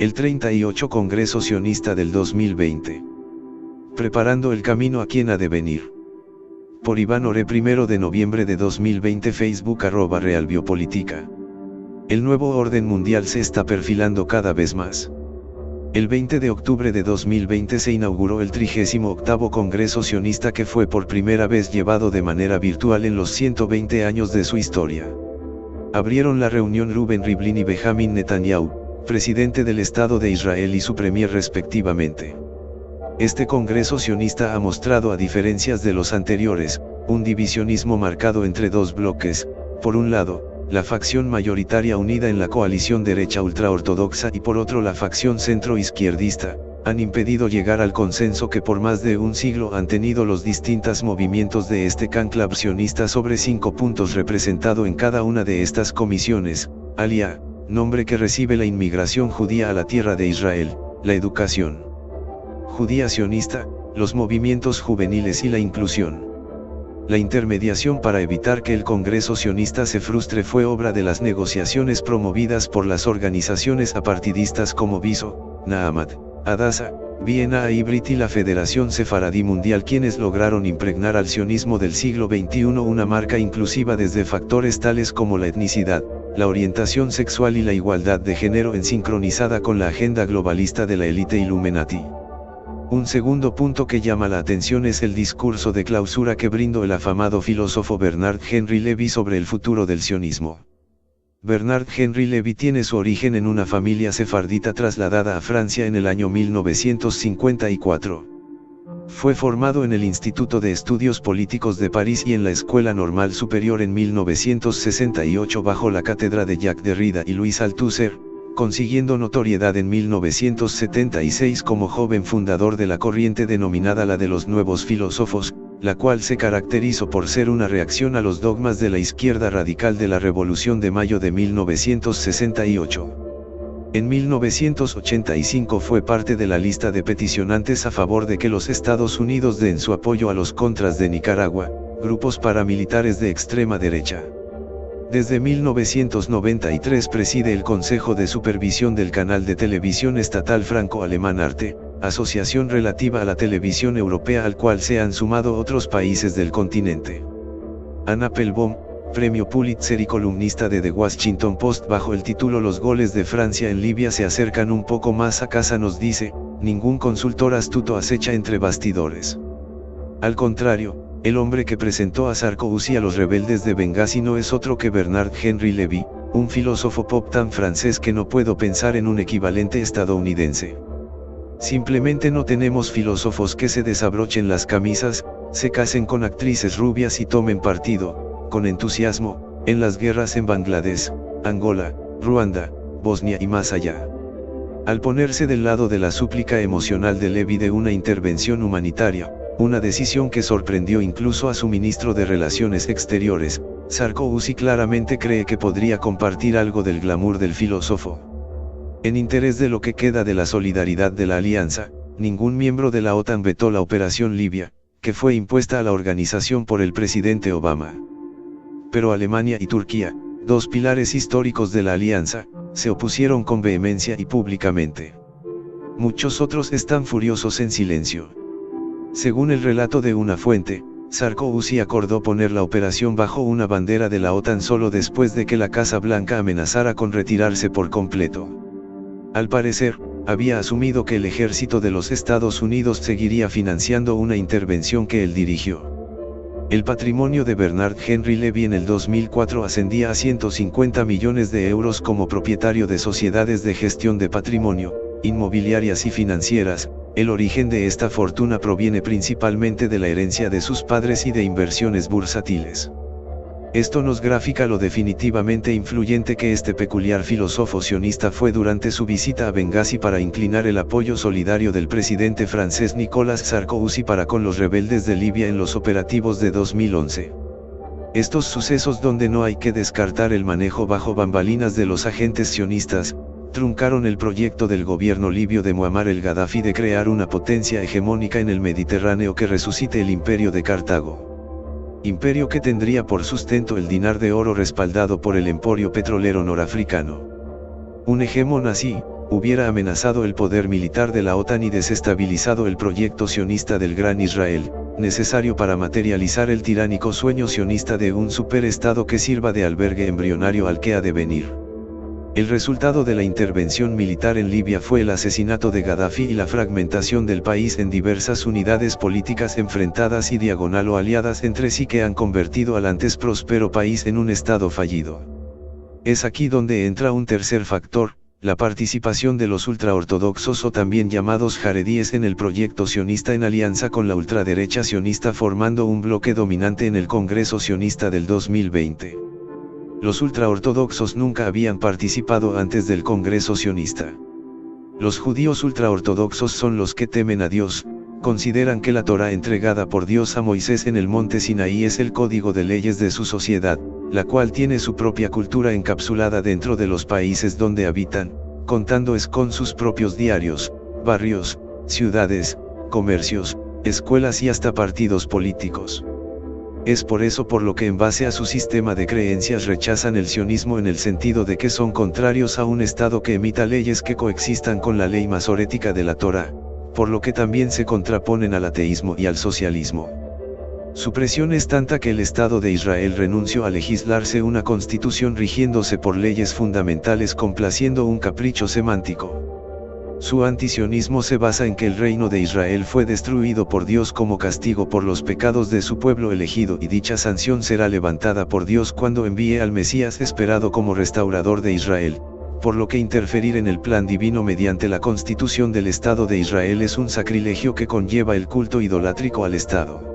El 38 Congreso Sionista del 2020. Preparando el camino a quien ha de venir. Por Iván Oré, 1 de noviembre de 2020. Facebook @realbiopolítica. El nuevo orden mundial se está perfilando cada vez más. El 20 de octubre de 2020 se inauguró el 38º Congreso Sionista, que fue por primera vez llevado de manera virtual en los 120 años de su historia. Abrieron la reunión Reuven Rivlin y Benjamin Netanyahu, presidente del Estado de Israel y su premier respectivamente. Este Congreso Sionista ha mostrado, a diferencias de los anteriores, un divisionismo marcado entre dos bloques: por un lado, la facción mayoritaria unida en la coalición derecha ultraortodoxa, y por otro la facción centro-izquierdista. Han impedido llegar al consenso que por más de un siglo han tenido los distintos movimientos de este cónclave sionista sobre 5 puntos representado en cada una de estas comisiones: Aliyah, nombre que recibe la inmigración judía a la tierra de Israel; la educación judía sionista, los movimientos juveniles y la inclusión. La intermediación para evitar que el Congreso Sionista se frustre fue obra de las negociaciones promovidas por las organizaciones apartidistas como Viso, Naamat, Hadassah, Viena Ibrit y la Federación Sefaradí Mundial, quienes lograron impregnar al sionismo del siglo XXI una marca inclusiva desde factores tales como la etnicidad, la orientación sexual y la igualdad de género, en sincronizada con la agenda globalista de la élite Illuminati. Un segundo punto que llama la atención es el discurso de clausura que brindó el afamado filósofo Bernard Henry Levy sobre el futuro del sionismo. Bernard Henry Levy tiene su origen en una familia sefardita trasladada a Francia en el año 1954. Fue formado en el Instituto de Estudios Políticos de París y en la Escuela Normal Superior en 1968 bajo la cátedra de Jacques Derrida y Louis Althusser, consiguiendo notoriedad en 1976 como joven fundador de la corriente denominada la de los nuevos filósofos, la cual se caracterizó por ser una reacción a los dogmas de la izquierda radical de la Revolución de Mayo de 1968. En 1985 fue parte de la lista de peticionantes a favor de que los Estados Unidos den su apoyo a los contras de Nicaragua, grupos paramilitares de extrema derecha. Desde 1993 preside el Consejo de Supervisión del canal de televisión estatal franco-alemán Arte, asociación relativa a la televisión europea, al cual se han sumado otros países del continente. Anna Applebaum, premio Pulitzer y columnista de The Washington Post bajo el título "Los goles de Francia en Libia se acercan un poco más a casa", nos dice: ningún consultor astuto acecha entre bastidores. Al contrario, el hombre que presentó a Sarkozy a los rebeldes de Benghazi no es otro que Bernard Henry Levy, un filósofo pop tan francés que no puedo pensar en un equivalente estadounidense. Simplemente no tenemos filósofos que se desabrochen las camisas, se casen con actrices rubias y tomen partido, con entusiasmo, en las guerras en Bangladesh, Angola, Ruanda, Bosnia y más allá. Al ponerse del lado de la súplica emocional de Levy de una intervención humanitaria, una decisión que sorprendió incluso a su ministro de Relaciones Exteriores, Sarkozy claramente cree que podría compartir algo del glamour del filósofo. En interés de lo que queda de la solidaridad de la alianza, ningún miembro de la OTAN vetó la Operación Libia, que fue impuesta a la organización por el presidente Obama. Pero Alemania y Turquía, dos pilares históricos de la alianza, se opusieron con vehemencia y públicamente. Muchos otros están furiosos en silencio. Según el relato de una fuente, Sarkozy acordó poner la operación bajo una bandera de la OTAN solo después de que la Casa Blanca amenazara con retirarse por completo. Al parecer, había asumido que el ejército de los Estados Unidos seguiría financiando una intervención que él dirigió. El patrimonio de Bernard Henry Levy en el 2004 ascendía a 150 millones de euros como propietario de sociedades de gestión de patrimonio, inmobiliarias y financieras. El origen de esta fortuna proviene principalmente de la herencia de sus padres y de inversiones bursátiles. Esto nos grafica lo definitivamente influyente que este peculiar filósofo sionista fue durante su visita a Benghazi para inclinar el apoyo solidario del presidente francés Nicolas Sarkozy para con los rebeldes de Libia en los operativos de 2011. Estos sucesos, donde no hay que descartar el manejo bajo bambalinas de los agentes sionistas, truncaron el proyecto del gobierno libio de Muammar el-Gaddafi de crear una potencia hegemónica en el Mediterráneo que resucite el imperio de Cartago. Imperio que tendría por sustento el dinar de oro respaldado por el emporio petrolero norafricano. Un hegemón así, hubiera amenazado el poder militar de la OTAN y desestabilizado el proyecto sionista del Gran Israel, necesario para materializar el tiránico sueño sionista de un superestado que sirva de albergue embrionario al que ha de venir. El resultado de la intervención militar en Libia fue el asesinato de Gaddafi y la fragmentación del país en diversas unidades políticas enfrentadas y diagonal o aliadas entre sí que han convertido al antes próspero país en un estado fallido. Es aquí donde entra un tercer factor, la participación de los ultraortodoxos o también llamados jaredíes en el proyecto sionista en alianza con la ultraderecha sionista formando un bloque dominante en el Congreso sionista del 2020. Los ultraortodoxos nunca habían participado antes del Congreso sionista. Los judíos ultraortodoxos son los que temen a Dios, consideran que la Torá entregada por Dios a Moisés en el monte Sinaí es el código de leyes de su sociedad, la cual tiene su propia cultura encapsulada dentro de los países donde habitan, contando con sus propios diarios, barrios, ciudades, comercios, escuelas y hasta partidos políticos. Es por eso por lo que en base a su sistema de creencias rechazan el sionismo en el sentido de que son contrarios a un Estado que emita leyes que coexistan con la ley masorética de la Torá, por lo que también se contraponen al ateísmo y al socialismo. Su presión es tanta que el Estado de Israel renunció a legislarse una constitución rigiéndose por leyes fundamentales complaciendo un capricho semántico. Su antisionismo se basa en que el reino de Israel fue destruido por Dios como castigo por los pecados de su pueblo elegido y dicha sanción será levantada por Dios cuando envíe al Mesías esperado como restaurador de Israel, por lo que interferir en el plan divino mediante la constitución del Estado de Israel es un sacrilegio que conlleva el culto idolátrico al Estado.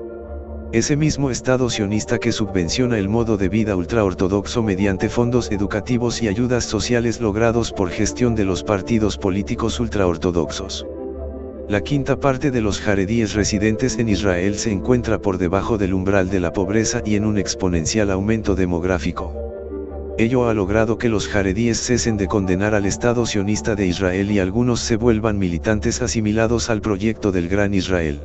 Ese mismo Estado sionista que subvenciona el modo de vida ultraortodoxo mediante fondos educativos y ayudas sociales logrados por gestión de los partidos políticos ultraortodoxos. La quinta parte de los jaredíes residentes en Israel se encuentra por debajo del umbral de la pobreza y en un exponencial aumento demográfico. Ello ha logrado que los jaredíes cesen de condenar al Estado sionista de Israel y algunos se vuelvan militantes asimilados al proyecto del Gran Israel.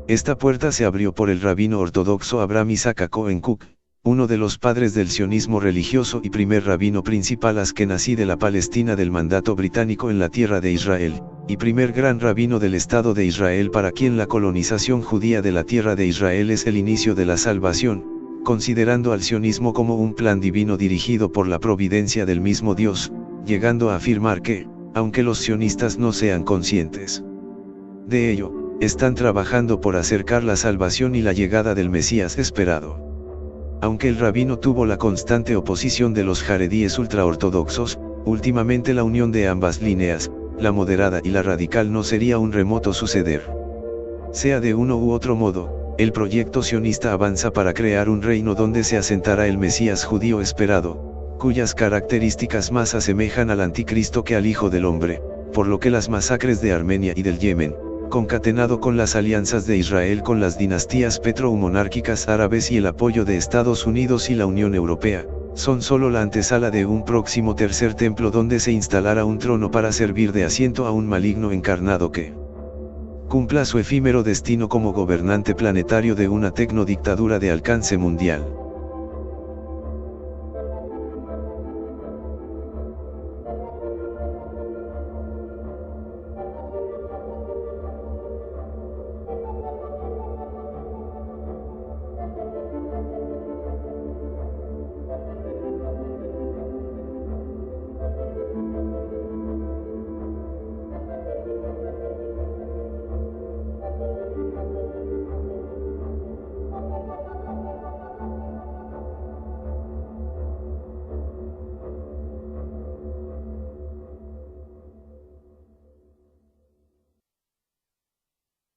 Esta puerta se abrió por el rabino ortodoxo Abraham Isaac Cohen Cook, uno de los padres del sionismo religioso y primer rabino principal askenazí de la Palestina del mandato británico en la tierra de Israel, y primer gran rabino del Estado de Israel para quien la colonización judía de la tierra de Israel es el inicio de la salvación, considerando al sionismo como un plan divino dirigido por la providencia del mismo Dios, llegando a afirmar que, aunque los sionistas no sean conscientes de ello, están trabajando por acercar la salvación y la llegada del Mesías esperado. Aunque el rabino tuvo la constante oposición de los jaredíes ultraortodoxos, últimamente la unión de ambas líneas, la moderada y la radical no sería un remoto suceder. Sea de uno u otro modo, el proyecto sionista avanza para crear un reino donde se asentará el Mesías judío esperado, cuyas características más asemejan al anticristo que al Hijo del Hombre, por lo que las masacres de Armenia y del Yemen, concatenado con las alianzas de Israel con las dinastías petro-monárquicas árabes y el apoyo de Estados Unidos y la Unión Europea, son solo la antesala de un próximo tercer templo donde se instalará un trono para servir de asiento a un maligno encarnado que cumpla su efímero destino como gobernante planetario de una tecnodictadura de alcance mundial.